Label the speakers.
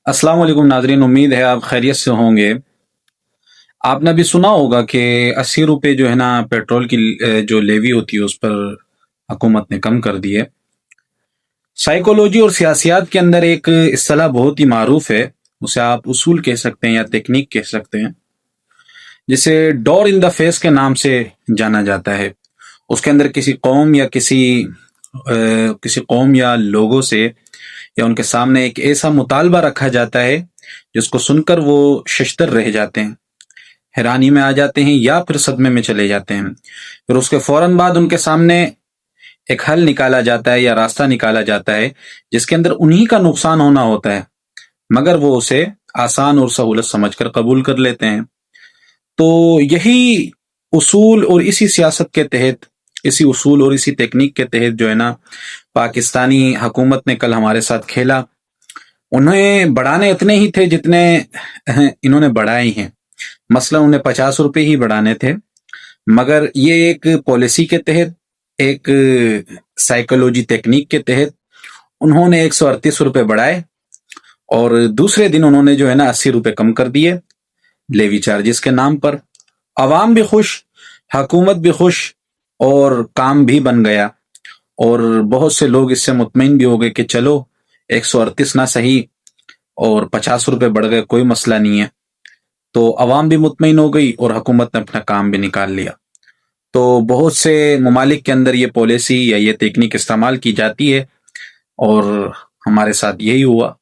Speaker 1: السلام علیکم ناظرین، امید ہے آپ خیریت سے ہوں گے۔ آپ نے ابھی سنا ہوگا کہ 80 روپے جو ہے نا پیٹرول کی جو لیوی ہوتی ہے اس پر حکومت نے کم کر دی ہے۔ سائیکولوجی اور سیاسیات کے اندر ایک اصطلاح بہت ہی معروف ہے، اسے آپ اصول کہہ سکتے ہیں یا تکنیک کہہ سکتے ہیں، جسے ڈور ان دا فیس کے نام سے جانا جاتا ہے۔ اس کے اندر کسی قوم یا لوگوں سے یا ان کے سامنے ایک ایسا مطالبہ رکھا جاتا ہے جس کو سن کر وہ ششدر رہ جاتے ہیں، حیرانی میں آ جاتے ہیں یا پھر صدمے میں چلے جاتے ہیں۔ پھر اس کے فوراً بعد ان کے سامنے ایک حل نکالا جاتا ہے یا راستہ نکالا جاتا ہے جس کے اندر انہی کا نقصان ہونا ہوتا ہے، مگر وہ اسے آسان اور سہولت سمجھ کر قبول کر لیتے ہیں۔ تو یہی اصول اور اسی سیاست کے تحت، اسی اصول اور اسی تکنیک کے تحت جو ہے نا پاکستانی حکومت نے کل ہمارے ساتھ کھیلا۔ انہیں بڑھانے اتنے ہی تھے جتنے انہوں نے بڑھائے ہیں، مثلا انہیں 50 روپے ہی بڑھانے تھے، مگر یہ ایک پالیسی کے تحت، ایک سائیکولوجی تکنیک کے تحت انہوں نے 138 روپے بڑھائے، اور دوسرے دن انہوں نے جو ہے نا 80 روپے کم کر دیے لیوی چارجز کے نام پر۔ عوام بھی خوش، حکومت بھی خوش، اور کام بھی بن گیا، اور بہت سے لوگ اس سے مطمئن بھی ہو گئے کہ چلو 138 نہ صحیح اور 50 روپے بڑھ گئے، کوئی مسئلہ نہیں ہے۔ تو عوام بھی مطمئن ہو گئی اور حکومت نے اپنا کام بھی نکال لیا۔ تو بہت سے ممالک کے اندر یہ پالیسی یا یہ تکنیک استعمال کی جاتی ہے، اور ہمارے ساتھ یہی ہوا۔